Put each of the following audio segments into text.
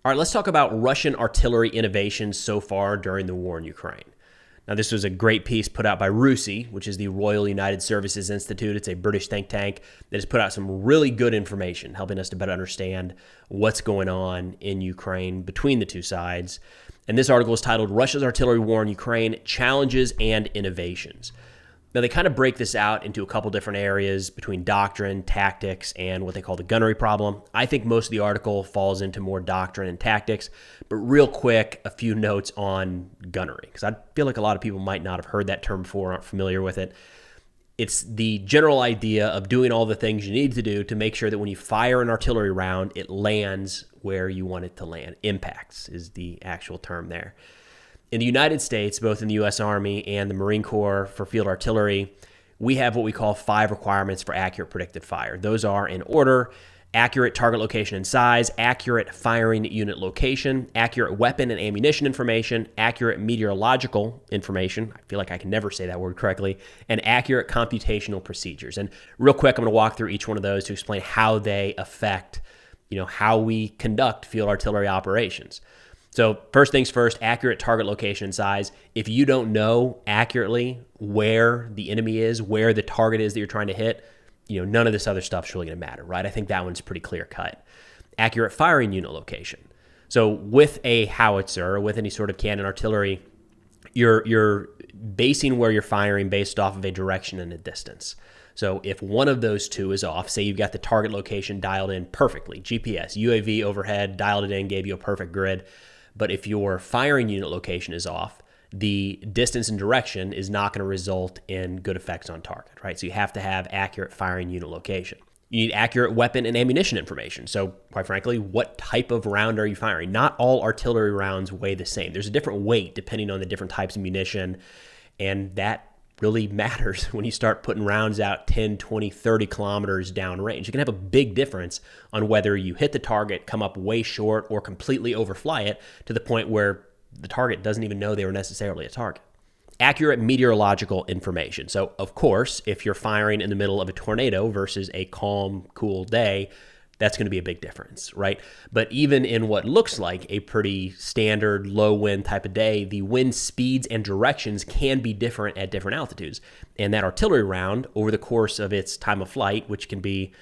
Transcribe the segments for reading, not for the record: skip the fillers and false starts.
All right, let's talk about Russian artillery innovations so far during the war in Ukraine. Now, this was a great piece put out by RUSI, which is the Royal United Services Institute. It's a British think tank that has put out some really good information, helping us to better understand what's going on in Ukraine between the two sides. And this article is titled Russia's Artillery War in Ukraine, Challenges and Innovations. Now, they kind of break this out into a couple different areas between doctrine, tactics, and what they call the gunnery problem. I think most of the article falls into more doctrine and tactics, but real quick, a few notes on gunnery, because I feel like a lot of people might not have heard that term before, aren't familiar with it. It's the general idea of doing all the things you need to do to make sure that when you fire an artillery round, it lands where you want it to land. Impacts is the actual term there. In the United States, both in the U.S. Army and the Marine Corps for field artillery, we have what we call 5 requirements for accurate predicted fire. Those are in order: accurate target location and size, accurate firing unit location, accurate weapon and ammunition information, accurate meteorological information — I feel like I can never say that word correctly — and accurate computational procedures. And real quick, I'm going to walk through each one of those to explain how they affect, how we conduct field artillery operations. So first things first, accurate target location and size. If you don't know accurately where the enemy is, where the target is that you're trying to hit, none of this other stuff's really going to matter, right? I think that one's pretty clear cut. Accurate firing unit location. So with a howitzer or with any sort of cannon artillery, you're basing where you're firing based off of a direction and a distance. So if one of those two is off, say you've got the target location dialed in perfectly, GPS, UAV overhead, dialed it in, gave you a perfect grid. But if your firing unit location is off, the distance and direction is not going to result in good effects on target, right? So you have to have accurate firing unit location. You need accurate weapon and ammunition information. So quite frankly, what type of round are you firing? Not all artillery rounds weigh the same. There's a different weight depending on the different types of munition, and that really matters when you start putting rounds out 10, 20, 30 kilometers downrange. You can have a big difference on whether you hit the target, come up way short, or completely overfly it to the point where the target doesn't even know they were necessarily a target. Accurate meteorological information. So, of course, if you're firing in the middle of a tornado versus a calm, cool day, that's going to be a big difference, right? But even in what looks like a pretty standard low wind type of day, the wind speeds and directions can be different at different altitudes. And that artillery round, over the course of its time of flight, which can be,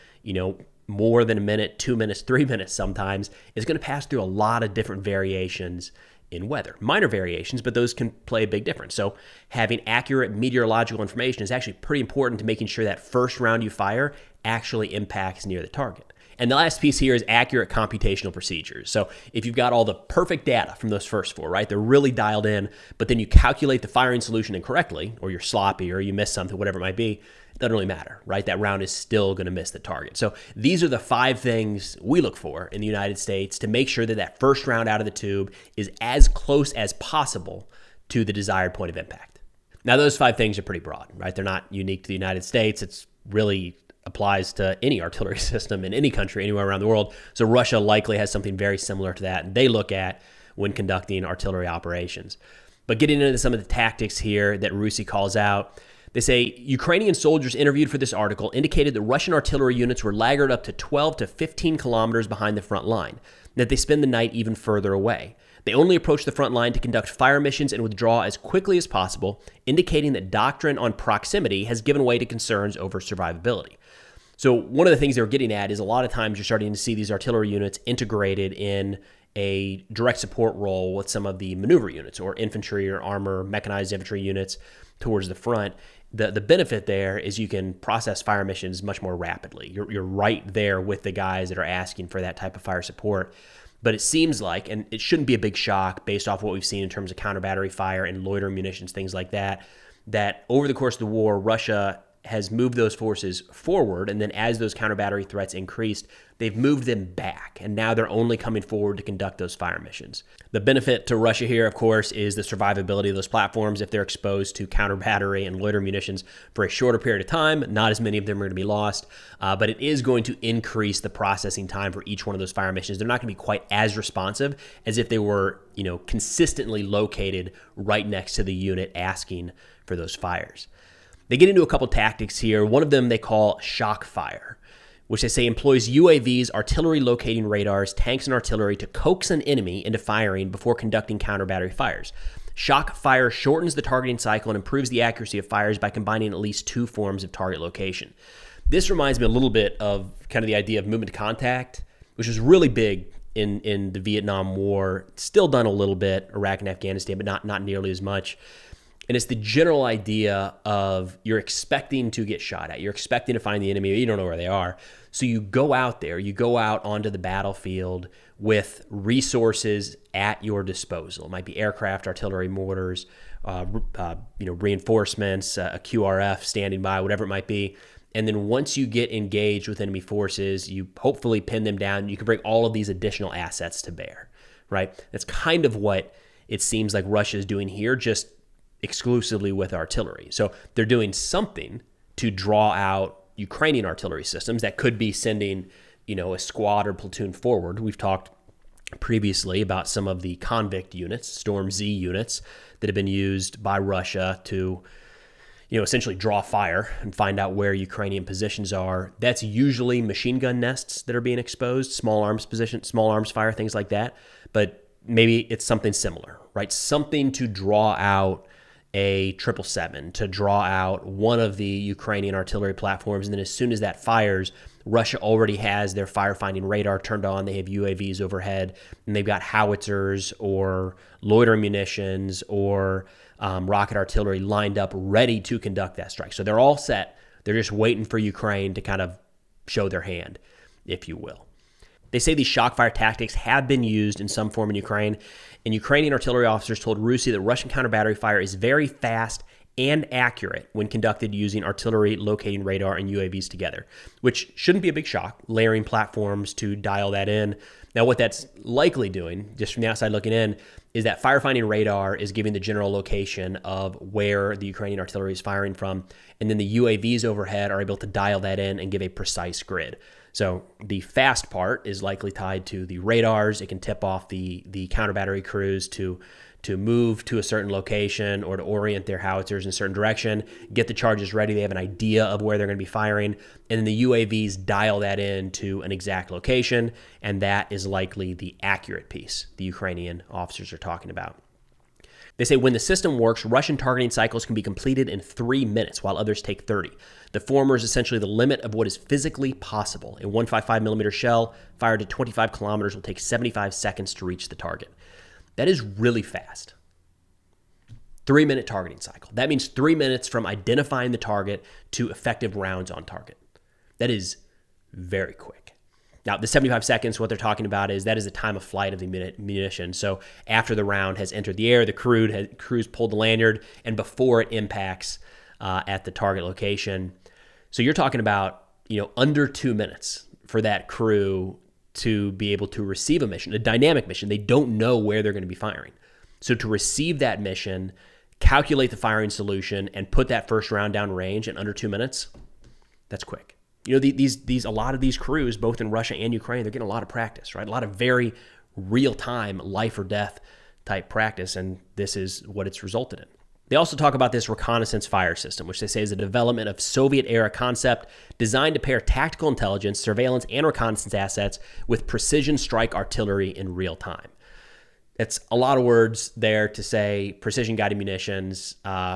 more than a minute, 2 minutes, 3 minutes sometimes, is going to pass through a lot of different variations in weather. Minor variations, but those can play a big difference. So having accurate meteorological information is actually pretty important to making sure that first round you fire actually impacts near the target. And the last piece here is accurate computational procedures. So if you've got all the perfect data from those first 4, right, they're really dialed in, but then you calculate the firing solution incorrectly, or you're sloppy, or you miss something, whatever it might be, it doesn't really matter, right? That round is still going to miss the target. So these are the 5 things we look for in the United States to make sure that that first round out of the tube is as close as possible to the desired point of impact. Now, those 5 things are pretty broad, right? They're not unique to the United States. It's really applies to any artillery system in any country, anywhere around the world. So Russia likely has something very similar to that, and they look at when conducting artillery operations. But getting into some of the tactics here that RUSI calls out, they say Ukrainian soldiers interviewed for this article indicated that Russian artillery units were laggered up to 12 to 15 kilometers behind the front line, and that they spend the night even further away. They only approach the front line to conduct fire missions and withdraw as quickly as possible, indicating that doctrine on proximity has given way to concerns over survivability. So one of the things they were getting at is a lot of times you're starting to see these artillery units integrated in a direct support role with some of the maneuver units or infantry or armor, mechanized infantry units towards the front. The benefit there is you can process fire missions much more rapidly. You're right there with the guys that are asking for that type of fire support. But it seems like, and it shouldn't be a big shock based off what we've seen in terms of counter battery fire and loitering munitions, things like that, that over the course of the war, Russia has moved those forces forward, and then as those counter battery threats increased, they've moved them back, and now they're only coming forward to conduct those fire missions. The benefit to Russia here, of course, is the survivability of those platforms if they're exposed to counter battery and loiter munitions for a shorter period of time. Not as many of them are going to be lost, but it is going to increase the processing time for each one of those fire missions. They're not going to be quite as responsive as if they were, consistently located right next to the unit asking for those fires. They get into a couple tactics here. One of them they call shock fire, which they say employs UAVs, artillery locating radars, tanks, and artillery to coax an enemy into firing before conducting counter-battery fires. Shock fire shortens the targeting cycle and improves the accuracy of fires by combining at least two forms of target location. This reminds me a little bit of kind of the idea of movement to contact, which was really big in the Vietnam War. Still done a little bit, Iraq and Afghanistan, but not nearly as much. And it's the general idea of you're expecting to get shot at. You're expecting to find the enemy. You don't know where they are. So you go out there. You go out onto the battlefield with resources at your disposal. It might be aircraft, artillery, mortars, reinforcements, a QRF standing by, whatever it might be. And then once you get engaged with enemy forces, you hopefully pin them down. You can bring all of these additional assets to bear, right? That's kind of what it seems like Russia is doing here, just exclusively with artillery. So they're doing something to draw out Ukrainian artillery systems. That could be sending, a squad or platoon forward. We've talked previously about some of the convict units, Storm Z units, that have been used by Russia to, essentially draw fire and find out where Ukrainian positions are. That's usually machine gun nests that are being exposed, small arms positions, small arms fire, things like that. But maybe it's something similar, right? Something to draw out a 777, to draw out one of the Ukrainian artillery platforms. And then as soon as that fires, Russia already has their firefighting radar turned on. They have UAVs overhead, and they've got howitzers or loitering munitions or rocket artillery lined up ready to conduct that strike. So they're all set. They're just waiting for Ukraine to kind of show their hand, if you will. They say these shock fire tactics have been used in some form in Ukraine, and Ukrainian artillery officers told RUSI that Russian counter-battery fire is very fast and accurate when conducted using artillery, locating radar, and UAVs together, which shouldn't be a big shock, layering platforms to dial that in. Now, what that's likely doing, just from the outside looking in, is that firefighting radar is giving the general location of where the Ukrainian artillery is firing from, and then the UAVs overhead are able to dial that in and give a precise grid. So the fast part is likely tied to the radars. It can tip off the counter-battery crews to move to a certain location or to orient their howitzers in a certain direction, get the charges ready. They have an idea of where they're going to be firing, and then the UAVs dial that in to an exact location, and that is likely the accurate piece the Ukrainian officers are talking about. They say when the system works, Russian targeting cycles can be completed in 3 minutes, while others take 30. The former is essentially the limit of what is physically possible. A 155mm shell fired at 25 kilometers will take 75 seconds to reach the target. That is really fast. 3-minute targeting cycle. That means 3 minutes from identifying the target to effective rounds on target. That is very quick. Now, the 75 seconds, what they're talking about is that is the time of flight of the munition. So after the round has entered the air, the crew's pulled the lanyard, and before it impacts at the target location. So you're talking about, under 2 minutes for that crew to be able to receive a mission, a dynamic mission. They don't know where they're going to be firing. So to receive that mission, calculate the firing solution, and put that first round down range in under 2 minutes, that's quick. A lot of these crews, both in Russia and Ukraine, they're getting a lot of practice, right? A lot of very real-time life or death type practice, and this is what it's resulted in. They also talk about this reconnaissance fire system, which they say is a development of Soviet-era concept designed to pair tactical intelligence, surveillance, and reconnaissance assets with precision strike artillery in real time. It's a lot of words there to say precision-guided munitions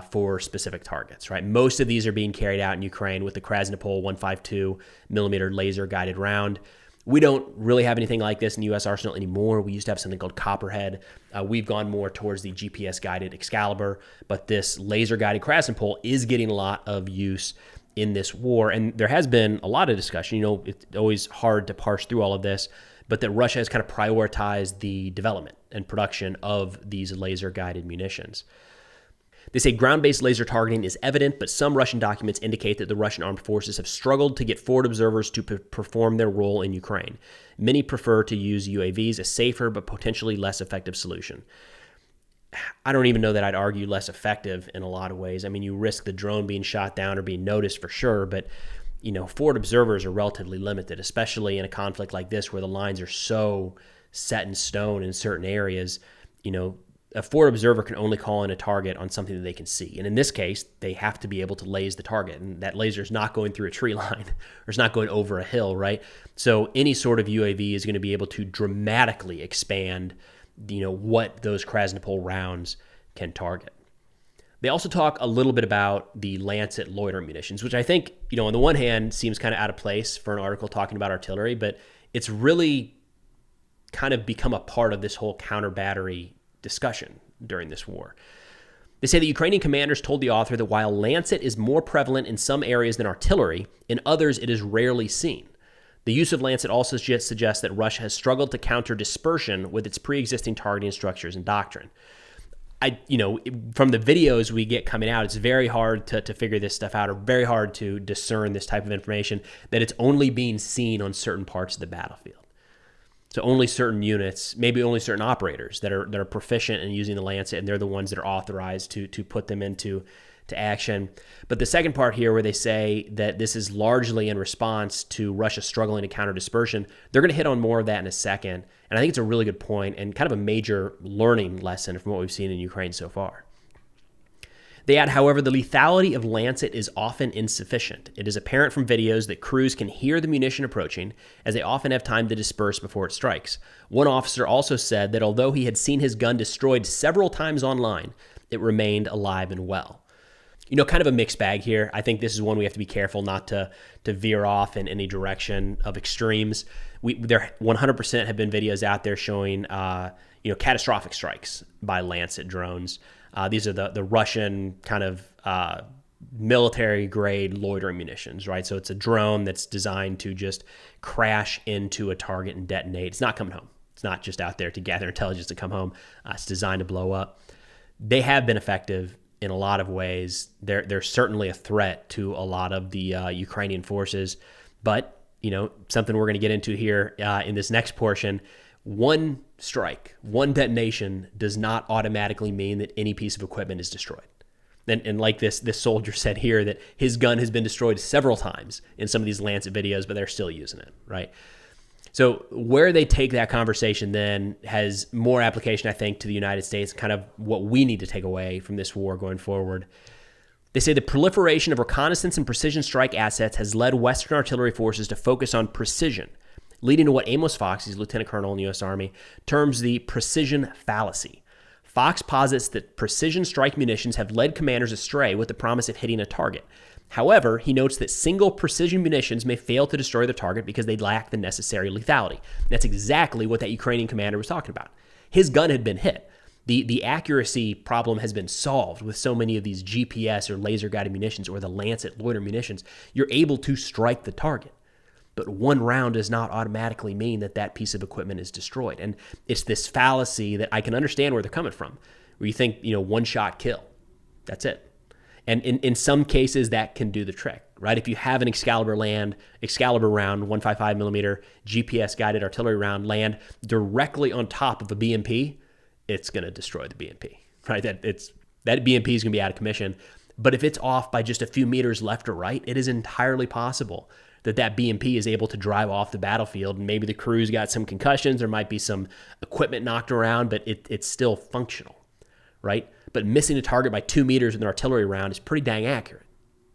for specific targets, right? Most of these are being carried out in Ukraine with the Krasnopol 152mm laser-guided round. We don't really have anything like this in the U.S. arsenal anymore. We used to have something called Copperhead. We've gone more towards the GPS-guided Excalibur, but this laser-guided Krasnopol is getting a lot of use in this war, and there has been a lot of discussion. It's always hard to parse through all of this, but that Russia has kind of prioritized the development and production of these laser-guided munitions. They say ground-based laser targeting is evident, but some Russian documents indicate that the Russian armed forces have struggled to get forward observers to perform their role in Ukraine. Many prefer to use UAVs, a safer but potentially less effective solution. I don't even know that I'd argue less effective in a lot of ways. I mean, you risk the drone being shot down or being noticed for sure, but forward observers are relatively limited, especially in a conflict like this where the lines are so set in stone in certain areas. a forward observer can only call in a target on something that they can see. And in this case, they have to be able to laser the target. And that laser is not going through a tree line or it's not going over a hill, right? So any sort of UAV is going to be able to dramatically expand, what those Krasnopol rounds can target. They also talk a little bit about the Lancet loitering munitions, which I think, on the one hand seems kind of out of place for an article talking about artillery, but it's really kind of become a part of this whole counter battery discussion during this war. They say the Ukrainian commanders told the author that while Lancet is more prevalent in some areas than artillery, in others it is rarely seen. The use of Lancet also suggests that Russia has struggled to counter dispersion with its pre-existing targeting structures and doctrine. From the videos we get coming out, it's very hard to figure this stuff out, or very hard to discern this type of information, that it's only being seen on certain parts of the battlefield. So only certain units, maybe only certain operators that are proficient in using the Lancet, and they're the ones that are authorized to put them into action. But the second part here, where they say that this is largely in response to Russia struggling to counter dispersion, they're going to hit on more of that in a second. And I think it's a really good point and kind of a major learning lesson from what we've seen in Ukraine so far. They add, however, the lethality of Lancet is often insufficient. It is apparent from videos that crews can hear the munition approaching, as they often have time to disperse before it strikes. One officer also said that although he had seen his gun destroyed several times online, it remained alive and well. Kind of a mixed bag here. I think this is one we have to be careful not to veer off in any direction of extremes. There 100% have been videos out there showing, catastrophic strikes by Lancet drones. These are the Russian kind of military-grade loitering munitions, right? So it's a drone that's designed to just crash into a target and detonate. It's not coming home. It's not just out there to gather intelligence to come home. It's designed to blow up. They have been effective in a lot of ways. They're certainly a threat to a lot of the Ukrainian forces. But, something we're going to get into here in this next portion, one strike, one detonation does not automatically mean that any piece of equipment is destroyed. And like this soldier said here, that his gun has been destroyed several times in some of these Lancet videos, but they're still using it, right? So where they take that conversation then has more application, I think, to the United States, kind of what we need to take away from this war going forward. They say the proliferation of reconnaissance and precision strike assets has led Western artillery forces to focus on precision, leading to what Amos Fox, he's Lieutenant Colonel in the U.S. Army, terms the precision fallacy. Fox posits that precision strike munitions have led commanders astray with the promise of hitting a target. However, he notes that single precision munitions may fail to destroy the target because they lack the necessary lethality. That's exactly what that Ukrainian commander was talking about. His gun had been hit. The accuracy problem has been solved with so many of these GPS or laser-guided munitions or the Lancet loiter munitions. You're able to strike the target. But one round does not automatically mean that piece of equipment is destroyed. And it's this fallacy that I can understand where they're coming from, where you think, one-shot kill. That's it. And in some cases, that can do the trick, right? If you have an Excalibur round, 155 millimeter GPS-guided artillery round land directly on top of a BMP, it's going to destroy the BMP, right? That BMP is going to be out of commission. But if it's off by just a few meters left or right, it is entirely possible that BMP is able to drive off the battlefield, and maybe the crew's got some concussions, there might be some equipment knocked around, but it's still functional, right? But missing a target by 2 meters with an artillery round is pretty dang accurate.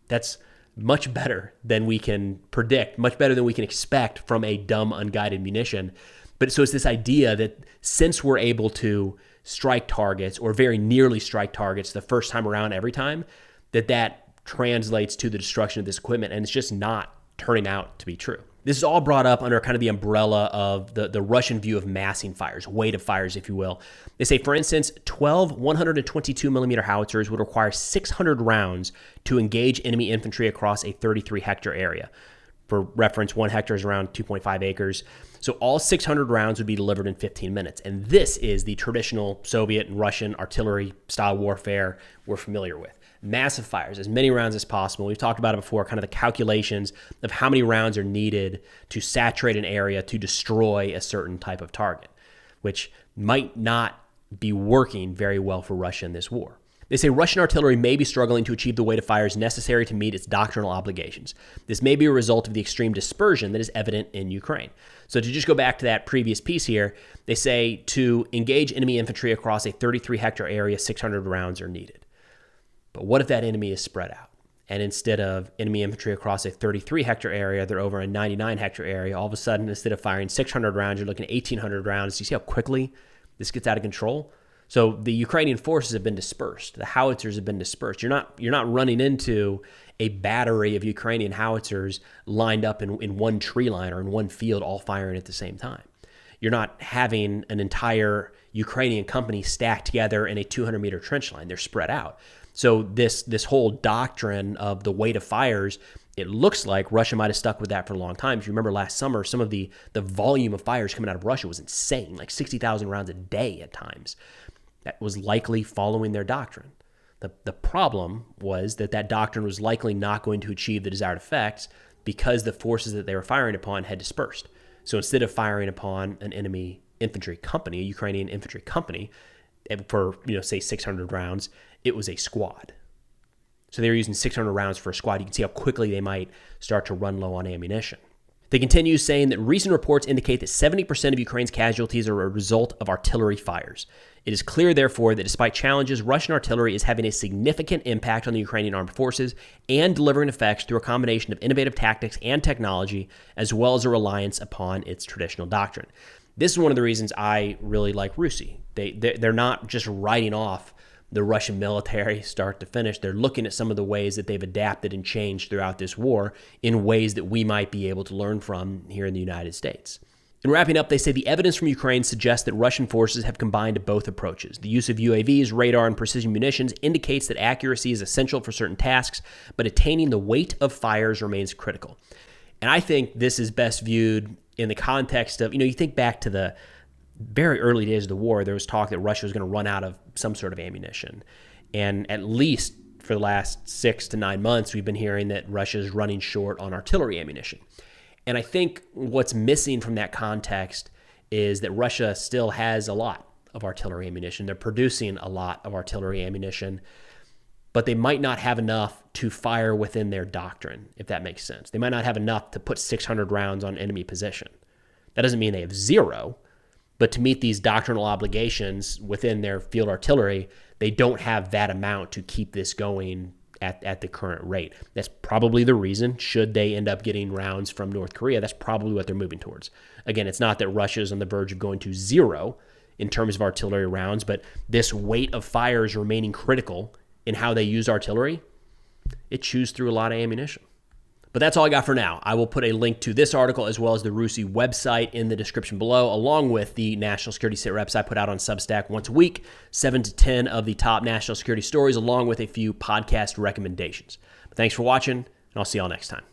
That's much better than we can predict, much better than we can expect from a dumb, unguided munition. But so it's this idea that since we're able to strike targets or very nearly strike targets the first time around every time, that translates to the destruction of this equipment, and it's just not turning out to be true. This is all brought up under kind of the umbrella of the Russian view of massing fires, weight of fires, if you will. They say, for instance, 12 122 millimeter howitzers would require 600 rounds to engage enemy infantry across a 33-hectare area. For reference, 1 hectare is around 2.5 acres. So all 600 rounds would be delivered in 15 minutes. And this is the traditional Soviet and Russian artillery-style warfare we're familiar with. Massive fires, as many rounds as possible. We've talked about it before, kind of the calculations of how many rounds are needed to saturate an area to destroy a certain type of target, which might not be working very well for Russia in this war. They say Russian artillery may be struggling to achieve the weight of fires necessary to meet its doctrinal obligations. This may be a result of the extreme dispersion that is evident in Ukraine. So to just go back to that previous piece here, they say to engage enemy infantry across a 33-hectare area, 600 rounds are needed. But what if that enemy is spread out? And instead of enemy infantry across a 33-hectare area, they're over a 99-hectare area. All of a sudden, instead of firing 600 rounds, you're looking at 1,800 rounds. Do you see how quickly this gets out of control? So the Ukrainian forces have been dispersed. The howitzers have been dispersed. You're not running into a battery of Ukrainian howitzers lined up in one tree line or in one field, all firing at the same time. You're not having an entire Ukrainian company stacked together in a 200-meter trench line. They're spread out. So this whole doctrine of the weight of fires, it looks like Russia might have stuck with that for a long time. If you remember last summer, some of the volume of fires coming out of Russia was insane, like 60,000 rounds a day at times. That was likely following their doctrine. The problem was that doctrine was likely not going to achieve the desired effects because the forces that they were firing upon had dispersed. So instead of firing upon an enemy infantry company, a Ukrainian infantry company, for, say 600 rounds, it was a squad. So they were using 600 rounds for a squad. You can see how quickly they might start to run low on ammunition. They continue saying that recent reports indicate that 70% of Ukraine's casualties are a result of artillery fires. It is clear, therefore, that despite challenges, Russian artillery is having a significant impact on the Ukrainian armed forces and delivering effects through a combination of innovative tactics and technology, as well as a reliance upon its traditional doctrine. This is one of the reasons I really like RUSI. They're not just writing off the Russian military start to finish. They're looking at some of the ways that they've adapted and changed throughout this war in ways that we might be able to learn from here in the United States. In wrapping up, they say the evidence from Ukraine suggests that Russian forces have combined both approaches. The use of UAVs, radar, and precision munitions indicates that accuracy is essential for certain tasks, but attaining the weight of fires remains critical. And I think this is best viewed in the context of, you think back to the very early days of the war, there was talk that Russia was going to run out of some sort of ammunition. And at least for the last 6 to 9 months, we've been hearing that Russia is running short on artillery ammunition. And I think what's missing from that context is that Russia still has a lot of artillery ammunition. They're producing a lot of artillery ammunition, but they might not have enough to fire within their doctrine, if that makes sense. They might not have enough to put 600 rounds on enemy position. That doesn't mean they have zero, but to meet these doctrinal obligations within their field artillery, they don't have that amount to keep this going at the current rate. That's probably the reason, should they end up getting rounds from North Korea, that's probably what they're moving towards. Again, it's not that Russia is on the verge of going to zero in terms of artillery rounds, but this weight of fires remaining critical in how they use artillery, it chews through a lot of ammunition. But that's all I got for now. I will put a link to this article as well as the RUSI website in the description below, along with the national security sit reps I put out on Substack once a week, 7 to 10 of the top national security stories, along with a few podcast recommendations. But thanks for watching, and I'll see y'all next time.